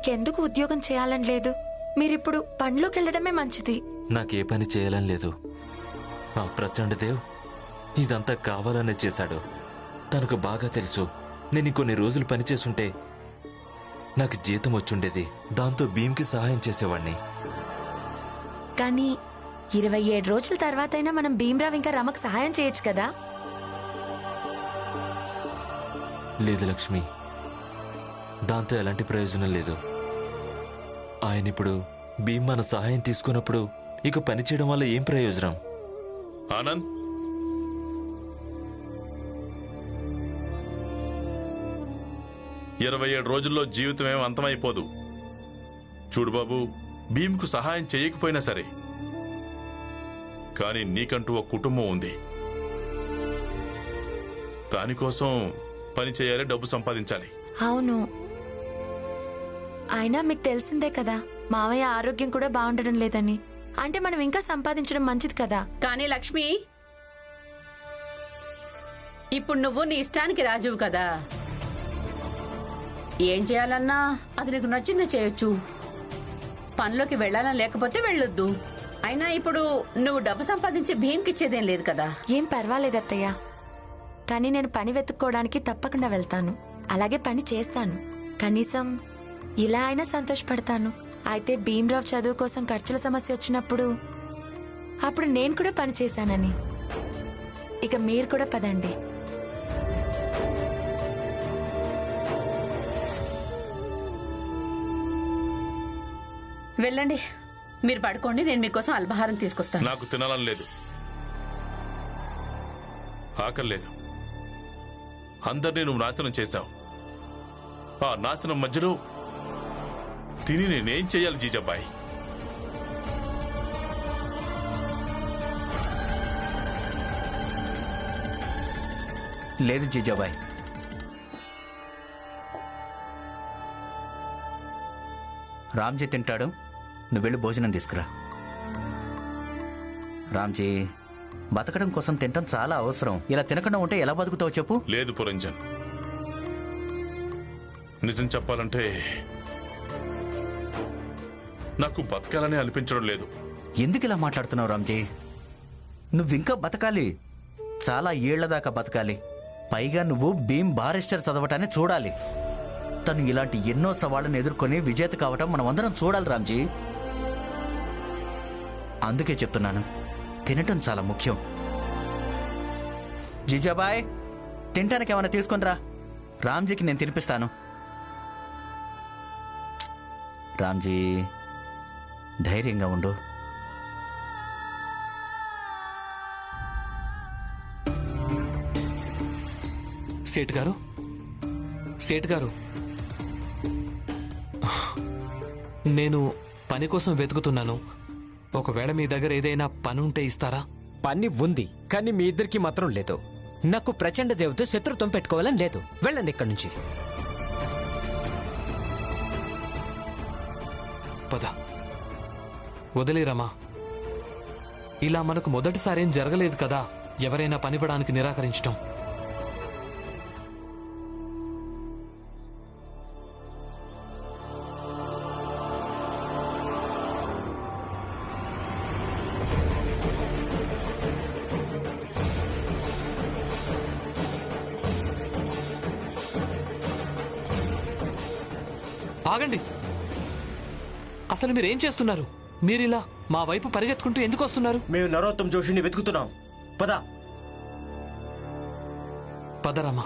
మీకెందుకు ఉద్యోగం చేయాలని లేదు? మీరిప్పుడు పనిలోకి వెళ్ళడమే మంచిది. నాకే పని చేయాలని లేదు. ఆ ప్రచండదేవ్ ఇదంతా కావాలనే చేశాడు. తనకు బాగా తెలుసు నేను కొన్ని రోజులు పనిచేస్తుంటే నాకు జీతం వచ్చుండేది. దాంతో భీమ్కి సహాయం చేసేవాణ్ణి. కానీ 27 రోజుల తర్వాతైనా మనం భీమ్రావ్ ఇంకా రమకు సహాయం చేయొచ్చు కదా? లేదు లక్ష్మి, దాంతో ఎలాంటి ప్రయోజనం లేదు. ఆయన ఇప్పుడు భీమ్ మన సహాయం తీసుకున్నప్పుడు ఇక పని చేయడం వల్ల ఏం ప్రయోజనం? ఆనంద్, ఇరవై 27 రోజుల్లో జీవితం ఏం అంతమైపోదు. చూడు బాబు, భీమ్కు సహాయం చేయకపోయినా సరే, కానీ నీకంటూ ఒక కుటుంబం ఉంది. దానికోసం పని చేయాలి, డబ్బు సంపాదించాలి. అవును, అయినా మీకు తెలిసిందే కదా మావయ్య ఆరోగ్యం కూడా బాగుండడం లేదని. అంటే మనం ఇంకా సంపాదించడం మంచిది కదా. కానీ లక్ష్మి, ఇప్పుడు నువ్వు నీ ఇష్టానికి రాజువు కదా. ఏం చేయాలన్నా అది నీకు నచ్చింది చేయొచ్చు. పనిలోకి వెళ్ళాలని లేకపోతే వెళ్ళొద్దు. అయినా ఇప్పుడు నువ్వు డబ్బు సంపాదించి భీమ్కిచ్చేదేం లేదు కదా. ఏం పర్వాలేదు అత్తయ్య, కానీ నేను పని వెతుక్కోవడానికి తప్పకుండా వెళ్తాను. అలాగే పని చేస్తాను. కనీసం ఇలా అయినా సంతోషపడతాను. అయితే భీమ్రావ్ చదువు కోసం ఖర్చుల సమస్య వచ్చినప్పుడు అప్పుడు నేను కూడా పని చేశానని. ఇక మీరు కూడా పదండి. వెళ్ళండి, మీరు పడుకోండి. నేను మీకోసం అల్పాహారం తీసుకొస్తాను. నాకు తినాలని లేదు, ఆకలి లేదు. అందరినీ నువ్వు నాశనం చేశావు. ఆ నాశనం మధ్యలో తిని నేనేం చెయ్యాలి జీజబ్బాయి? లేదు జీజాబాయ్, రామ్జీ తింటాడు, నువ్వు వెళ్ళి భోజనం తీసుకురా. రామ్జీ, బతకడం కోసం తినటం చాలా అవసరం. ఇలా తినకుండా ఉంటే ఎలా బతుకుతావు చెప్పు? లేదు పురంజన్, నిజం చెప్పాలంటే నాకు బతకాలని అనిపించడం లేదు. ఎందుకు ఇలా మాట్లాడుతున్నావు రామ్జీ? నువ్వింకా బతకాలి, చాలా ఏళ్ల దాకా బతకాలి. పైగా నువ్వు భీమ్ బారిస్టర్ చదవటాన్ని చూడాలి. తను ఇలాంటి ఎన్నో సవాళ్లను ఎదుర్కొని విజేత కావటం మనమందరం చూడాలి రామ్జీ. అందుకే చెప్తున్నాను, తినటం చాలా ముఖ్యం. జీజాబాయ్, తినటానికి ఏమైనా తీసుకొని రా. రామ్జీకి నేను తినిపిస్తాను. రామ్జీ, ధైర్యంగా ఉండు. సేట్ గారు, సేట్ గారు, నేను పని కోసం వెతుకుతున్నాను. ఒకవేళ మీ దగ్గర ఏదైనా పని ఉంటే ఇస్తారా? పని ఉంది, కానీ మీ ఇద్దరికి మాత్రం లేదు. నాకు ప్రచండ దేవత శత్రుత్వం పెట్టుకోవాలని లేదు. వెళ్ళండి ఇక్కడి నుంచి. పద, వదిలేరమ్మా. ఇలా మనకు మొదటిసారేం జరగలేదు కదా ఎవరైనా పనివ్వడానికి నిరాకరించటం. ఆగండి, అసలు మీరేం చేస్తున్నారు? మీరిలా మా వైపు పరిగెత్తుకుంటూ ఎందుకు వస్తున్నారు? మేము నరోత్తమ్ జోషిని వెతుకుతున్నాం. పద. పదరామా.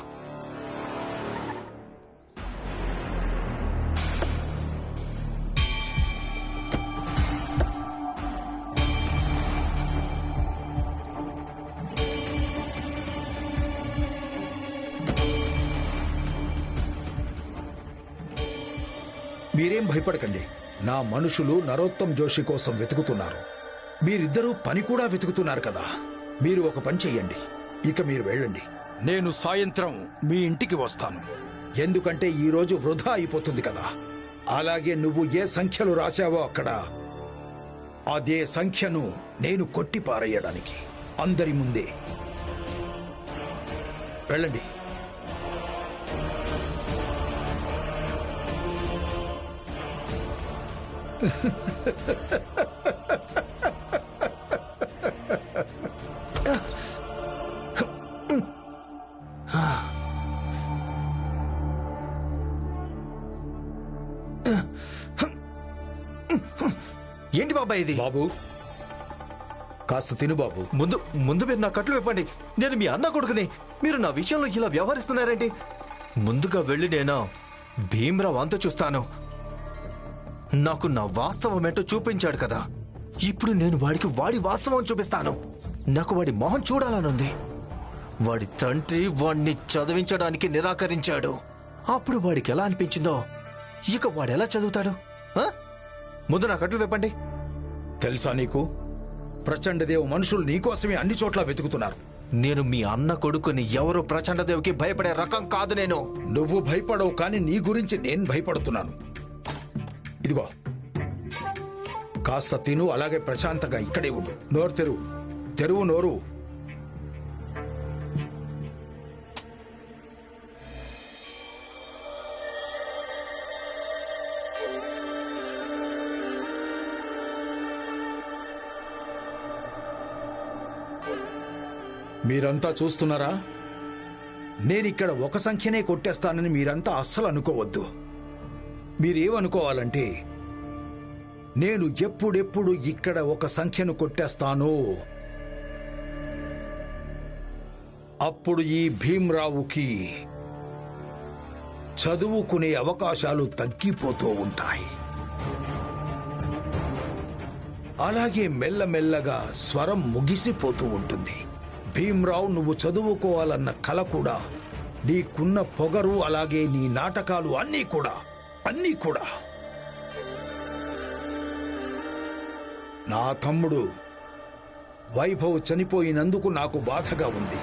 మీరేం భయపడకండి. నా మనుషులు నరోత్తమ్ జోషి కోసం వెతుకుతున్నారు. మీరిద్దరూ పని కూడా వెతుకుతున్నారు కదా. మీరు ఒక పని చెయ్యండి, ఇక మీరు వెళ్ళండి. నేను సాయంత్రం మీ ఇంటికి వస్తాను. ఎందుకంటే ఈరోజు వృధా అయిపోతుంది కదా. అలాగే నువ్వు ఏ సంఖ్యలు రాశావో అక్కడ అదే సంఖ్యను నేను కొట్టి పారేయడానికి అందరి ముందే. వెళ్ళండి. ఏంటి బాబాయ్ ఇది? బాబు కాస్త తిను బాబు. ముందు ముందు మీరు నా కట్లు ఇవ్వండి. నేను మీ అన్న కొడుకుని. మీరు నా విషయంలో ఇలా వ్యవహరిస్తున్నారేంటి? ముందుగా వెళ్ళి నేను భీమ్రావ్ అంతా చూస్తాను. నాకు నా వాస్తవం ఏంటో చూపించాడు కదా, ఇప్పుడు నేను వాడికి వాడి వాస్తవం చూపిస్తాను. నాకు వాడి మొహం చూడాలనుంది. వాడి తండ్రి వాడిని చదివించడానికి నిరాకరించాడు. అప్పుడు వాడికి ఎలా అనిపించిందో ఇక వాడు ఎలా చదువుతాడు? ఆ? ముందు నా కట్లు విప్పండి. తెలుసా నీకు, ప్రచండదేవ్ మనుషులు నీకోసమే అన్ని చోట్ల వెతుకుతున్నారు. నేను మీ అన్న కొడుకుని. ఎవరు ప్రచండదేవ్కి భయపడే రకం కాదు నేను. నువ్వు భయపడవు, కానీ నీ గురించి నేను భయపడుతున్నాను. ఇదిగో కాస్త తిను, అలాగే ప్రశాంతంగా ఇక్కడే ఉండు. నోరు తెరువు, తెరువు నోరు. మీరంతా చూస్తున్నారా? నేనిక్కడ ఒక సంఖ్యనే కొట్టేస్తానని మీరంతా అస్సలు అనుకోవద్దు. మీరేమనుకోవాలంటే, నేను ఎప్పుడెప్పుడు ఇక్కడ ఒక సంఖ్యను కొట్టేస్తానో అప్పుడు ఈ భీమ్రావుకి చదువుకునే అవకాశాలు తగ్గిపోతూ ఉంటాయి. అలాగే మెల్లమెల్లగా స్వరం ముగిసిపోతూ ఉంటుంది. భీమ్రావు, నువ్వు చదువుకోవాలన్న కల కూడా, నీకున్న పొగరు, అలాగే నీ నాటకాలు అన్నీ కూడా నా తమ్ముడు వైభవ్ చనిపోయినందుకు నాకు బాధగా ఉంది.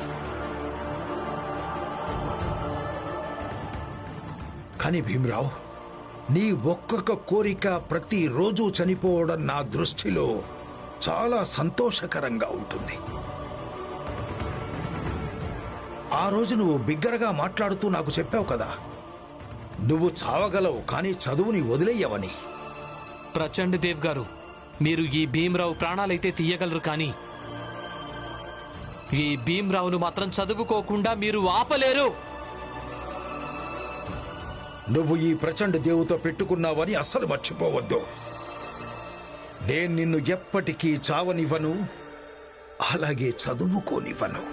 కానీ భీమ్రావు, నీ ఒక్కొక్క కోరిక ప్రతిరోజు చనిపోవడం నా దృష్టిలో చాలా సంతోషకరంగా ఉంటుంది. ఆ రోజు నువ్వు బిగ్గరగా మాట్లాడుతూ నాకు చెప్పావు కదా, నువ్వు చావగలవు కానీ చదువుని వదిలేయవని. ప్రచండ్ దేవ్ గారు, మీరు ఈ భీమ్రావు ప్రాణాలైతే తీయగలరు, కానీ ఈ భీమ్రావును మాత్రం చదువుకోకుండా మీరు ఆపలేరు. నువ్వు ఈ ప్రచండ దేవుతో పెట్టుకున్నావని అస్సలు మర్చిపోవద్దు. నేను నిన్ను ఎప్పటికీ చావనివ్వను, అలాగే చదువుకోనివ్వను.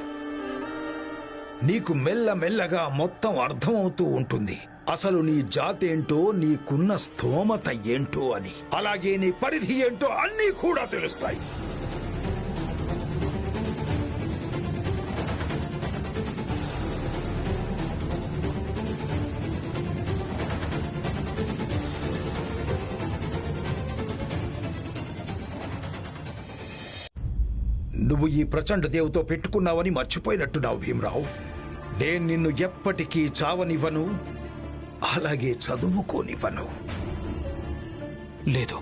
నీకు మెల్లమెల్లగా మొత్తం అర్థమవుతూ ఉంటుంది, అసలు నీ జాతేంటో, నీకున్న స్థోమత ఏంటో అని. అలాగే నీ పరిధి ఏంటో అన్నీ కూడా తెలుస్తాయి. నువ్వు ఈ ప్రచండ దేవుతో పెట్టుకున్నావని మర్చిపోయినట్టున్నావు భీమ్రావు. నేను నిన్ను ఎప్పటికీ చావనివ్వను, అలాగే చదువుకోనివ్వను. లేదు,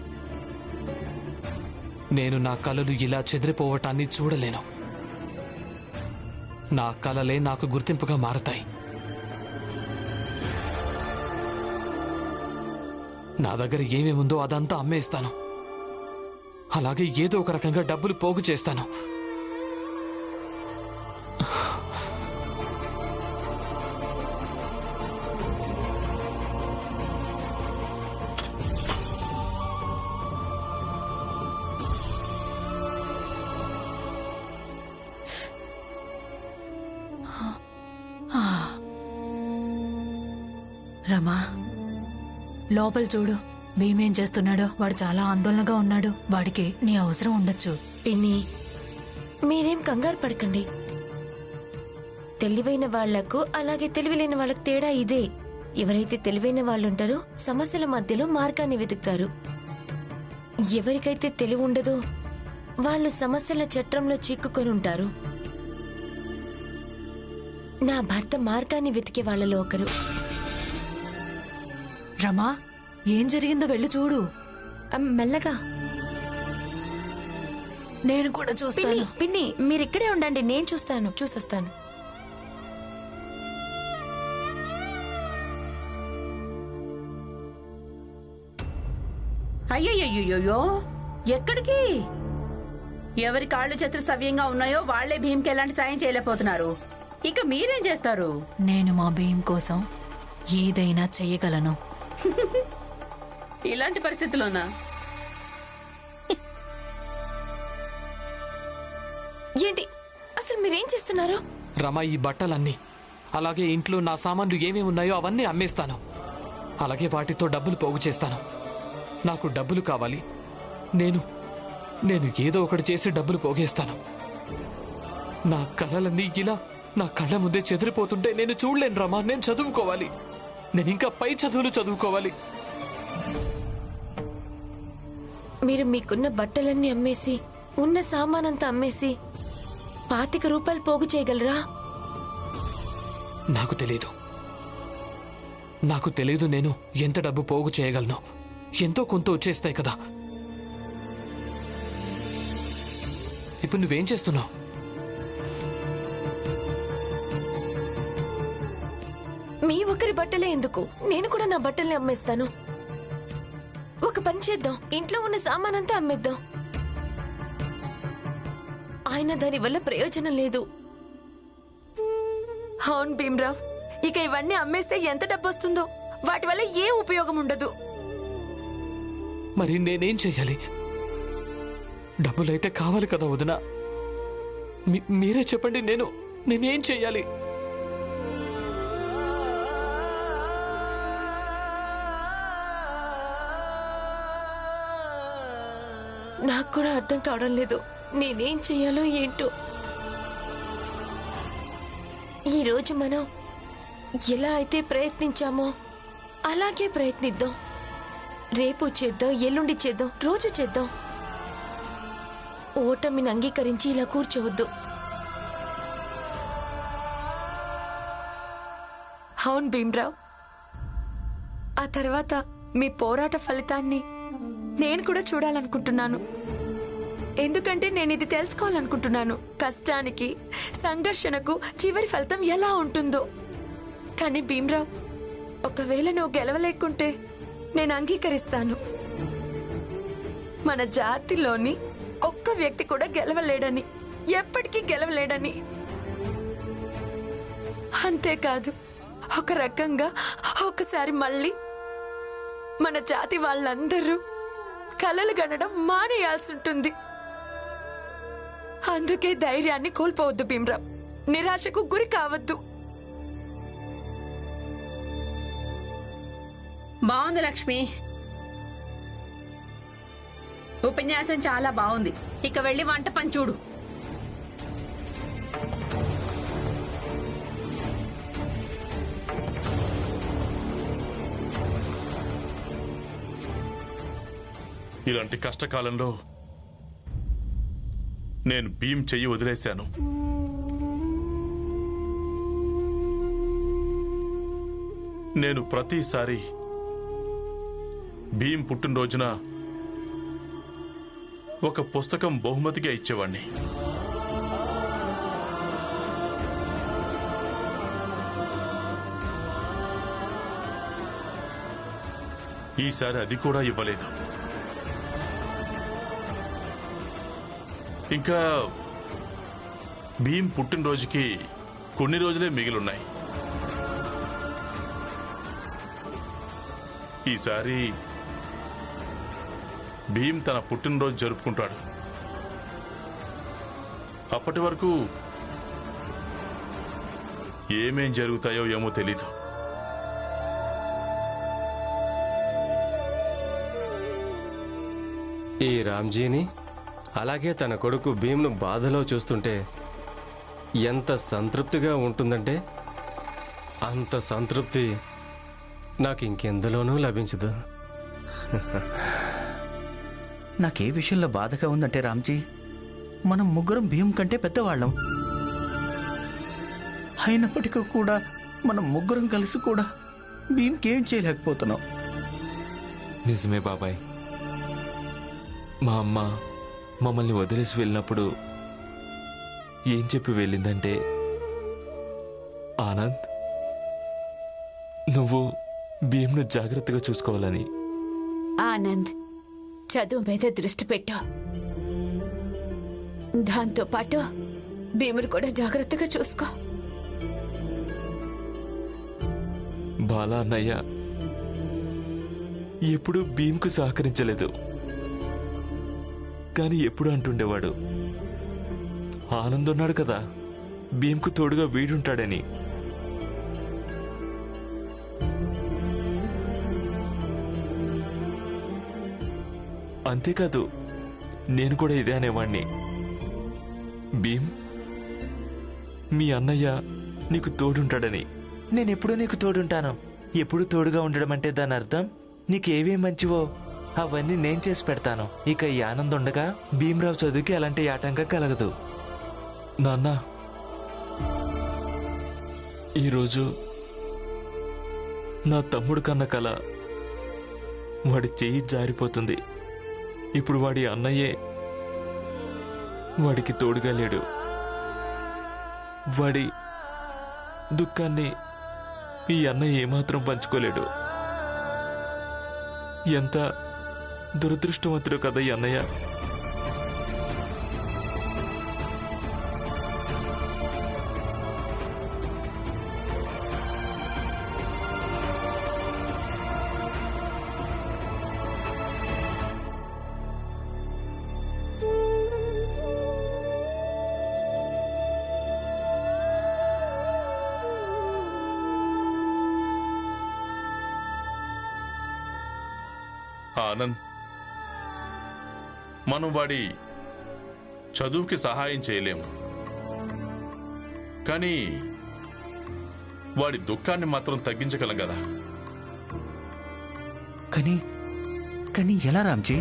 నేను నా కలలు ఇలా చెదిరిపోవటాన్ని చూడలేను. నా కలలే నాకు గుర్తింపుగా మారతాయి. నా దగ్గర ఏమేముందో అదంతా అమ్మేస్తాను. అలాగే ఏదో ఒక రకంగా డబ్బులు పోగు చేస్తాను. రమా, లోపల చూడు, భీమేం చేస్తున్నాడో. వాడు చాలా ఆందోళనగా ఉన్నాడు. వాడికి నీ అవసరం ఉండొచ్చు. పిన్ని, మీరేం కంగారు పడకండి. తెలివైన వాళ్లకు అలాగే తెలివిలేని వాళ్ళకు తేడా ఇదే. ఎవరైతే తెలివైన వాళ్ళుంటారో సమస్యల మధ్యలో మార్గాన్ని వెతుకుతారు. ఎవరికైతే తెలివి ఉండదో వాళ్ళు సమస్యల చట్రంలో చిక్కుకొని ఉంటారు. నా భర్త మార్గాన్ని వెతికే వాళ్ళలో ఒకరు. రమా, ఏం జరిగిందో వెళ్ళి చూడు. మెల్లగా. నేను కూడా చూస్తాను. పిన్ని, మీరిక్కడే ఉండండి, నేను చూసొస్తాను. అయ్యయ్యో, ఎక్కడికి? ఎవరి కాళ్ళు చేతులు సవ్యంగా ఉన్నాయో వాళ్లే భీమ్కి ఎలాంటి సాయం చేయలేకపోతున్నారు. ఇక మీరేం చేస్తారు? నేను మా భీమ్ కోసం ఏదైనా చెయ్యగలను. ఇలాంటి పరిస్థితుల్లోనా? ఏంటి అసలు మీరేం చేస్తున్నారు? రమ, ఈ బట్టలన్నీ అలాగే ఇంట్లో నా సామాన్లు ఏమేమి ఉన్నాయో అవన్నీ అమ్మేస్తాను. అలాగే వాటితో డబ్బులు పోగు చేస్తాను. నాకు డబ్బులు కావాలి. నేను ఏదో ఒకటి చేసి డబ్బులు పోగేస్తాను. నా కళలన్నీ ఇలా నా కళ్ళ ముందే చెదిరిపోతుంటే నేను చూడలేను రమా. నేను చదువుకోవాలి. నేను ఇంకా పై చదువులు చదువుకోవాలి. మీరు మీకున్న బట్టలన్నీ అమ్మేసి, ఉన్న సామానంతా అమ్మేసి 25 రూపాయలు పోగు చేయగలరా? నాకు తెలీదు నేను ఎంత డబ్బు పోగు చేయగలను. ఎంతో కొంత వచ్చేస్తాయి కదా. ఇప్పుడు నువ్వేం చేస్తున్నావు? మీ ఒకరి బట్టలే ఎందుకు, నేను కూడా నా బట్టల్ని అమ్మేస్తాను. ఒక పని చేద్దాం, ఇంట్లో ఉన్న సామానంతా అమ్మేద్దాం. ఆయన దాని వల్ల ప్రయోజనం లేదు. అవును భీమ్రావ్, ఇక ఇవన్నీ అమ్మేస్తే ఎంత డబ్బు వస్తుందో. వాటి వల్ల ఏ ఉపయోగం ఉండదు. మరి నేనేం చెయ్యాలి? డబ్బులైతే కావాలి కదా వదినా. మీరే చెప్పండి, నేనేం చెయ్యాలి? నాకు కూడా అర్థం కావడం లేదు. నేనేం చెయ్యాలో ఏంటో. ఈరోజు మనం ఎలా అయితే ప్రయత్నించామో అలాగే ప్రయత్నిద్దాం. రేపు చేద్దాం, ఎల్లుండి చేద్దాం, రోజు చేద్దాం. ఓటమిని అంగీకరించి ఇలా కూర్చోవద్దు. అవును భీమ్రావ్, ఆ తర్వాత మీ పోరాట ఫలితాన్ని నేను కూడా చూడాలనుకుంటున్నాను. ఎందుకంటే నేను ఇది తెలుసుకోవాలనుకుంటున్నాను. కష్టానికి, సంఘర్షణకు చివరి ఫలితం ఎలా ఉంటుందో. కానీ భీమ్రావ్, ఒకవేళ నువ్వు గెలవలేకుంటే నేను అంగీకరిస్తాను. మన జాతిలోని ఒక్క వ్యక్తి కూడా గెలవలేడని, ఎప్పటికీ గెలవలేడని. అంతేకాదు, ఒక రకంగా ఒకసారి మళ్ళీ మన జాతి వాళ్ళందరూ కలలు గనడం మానేయాల్సి ఉంటుంది. అందుకే ధైర్యాన్ని కోల్పోవద్దు భీమ్రావ్. నిరాశకు గురి కావద్దు. బాగుంది లక్ష్మి, ఉపన్యాసం చాలా బాగుంది. ఇక వెళ్ళి వంట పని చూడు. ఇలాంటి కష్టకాలంలో నేను భీమ్ చెయ్యి వదిలేశాను. నేను ప్రతిసారి భీమ్ పుట్టినరోజున ఒక పుస్తకం బహుమతిగా ఇచ్చేవాణ్ణి. ఈసారి అది కూడా ఇవ్వలేదు. ఇంకా భీమ్ పుట్టినరోజుకి కొన్ని రోజులే మిగిలిన్నాయి. ఈసారి భీమ్ తన పుట్టినరోజు జరుపుకుంటాడు. అప్పటి వరకు ఏమేం జరుగుతాయో ఏమో తెలీదు. ఈ రామ్జీని అలాగే తన కొడుకు భీమ్ను బాధలో చూస్తుంటే ఎంత సంతృప్తిగా ఉంటుందంటే అంత సంతృప్తి నాకు ఇంకెందులోనూ లభించదు. నాకే విషయంలో బాధగా ఉందంటే రామ్జీ, మనం ముగ్గురం భీమ్ కంటే పెద్దవాళ్ళం. అయినప్పటికీ కూడా మనం ముగ్గురం కలిసి కూడా భీమ్కేం చేయలేకపోతున్నాం. నిజమే బాబాయ్. మా అమ్మ మమ్మల్ని వదిలేసి వెళ్ళినప్పుడు ఏం చెప్పి వెళ్ళిందంటే, ఆనంద్, నువ్వు భీమ్ను జాగ్రత్తగా చూసుకోవాలని. ఆనంద్, చదువు మీద దృష్టి పెట్టు. దాంతో పాటు భీముడు కూడా జాగ్రత్తగా చూసుకో. బాలా అన్నయ్య ఎప్పుడు భీమ్కు సహకరించలేదు, కానీ ఎప్పుడు అంటుండేవాడు, ఆనంద్ ఉన్నాడు కదా, భీమ్కు తోడుగా వీడుంటాడని. అంతేకాదు, నేను కూడా ఇదే అనేవాణ్ణి. భీమ్, మీ అన్నయ్య నీకు తోడుంటాడని. నేనెప్పుడూ నీకు తోడుంటాను. ఎప్పుడు తోడుగా ఉండడం అంటే దాని అర్థం నీకేవేం మంచివో అవన్నీ నేను చేసి పెడతాను. ఇక ఈ ఆనంద్ ఉండగా భీమ్రావు చదువుకి అలాంటి ఆటంకం కలగదు. నాన్న, ఈరోజు నా తమ్ముడు కన్న కల వాడి చెయ్యి జారిపోతుంది. ఇప్పుడు వాడి అన్నయ్యే వాడికి తోడుగా లేడు. వాడి దుఃఖాన్ని ఈ అన్నయ్య ఏమాత్రం పంచుకోలేడు. ఎంత దురదృష్టవంతుడు కదా ఈ అన్నయ్య. ఆనంద్, మనం వాడి చదువుకి సహాయం చేయలేము, కానీ వాడి దుఃఖాన్ని మాత్రం తగ్గించగలం కదా. కానీ ఎలా రామ్జీ?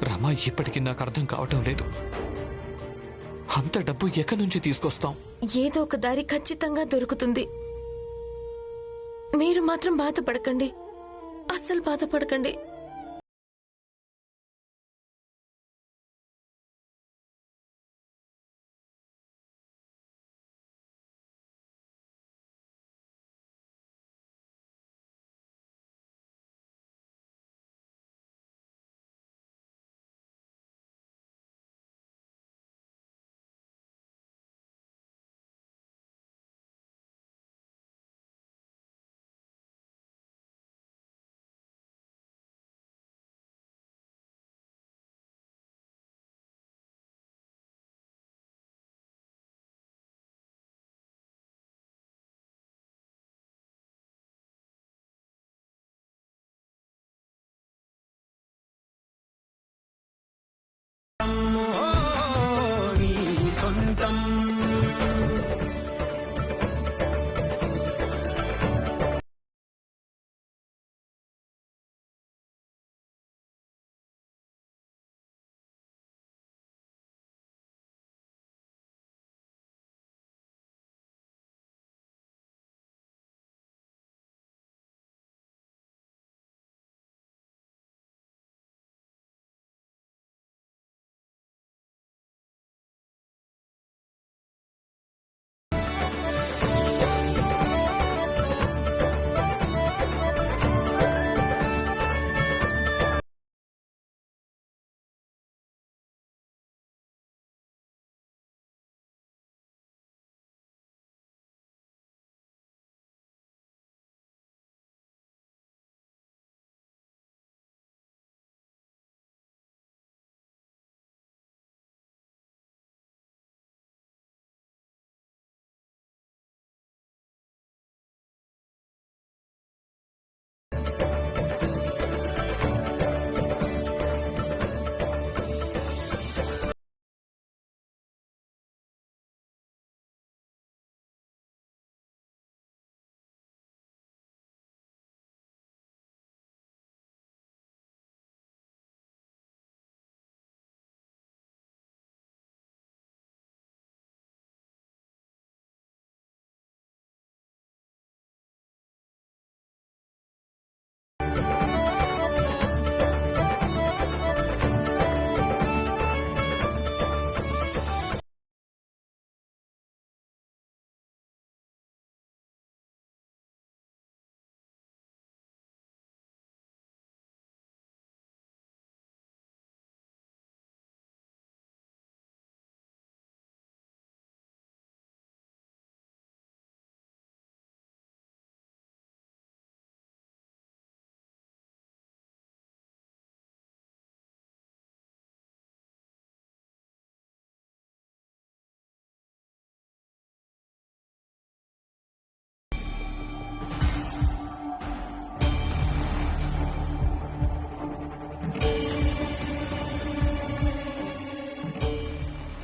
రమా, ఇప్పటికీ నాకు అర్థం కావటం లేదు. అంత డబ్బు ఎక్కడి నుంచి తీసుకొస్తాం? ఏదో ఒక దారి ఖచ్చితంగా దొరుకుతుంది. మీరు మాత్రం బాధపడకండి, అస్సలు బాధపడకండి.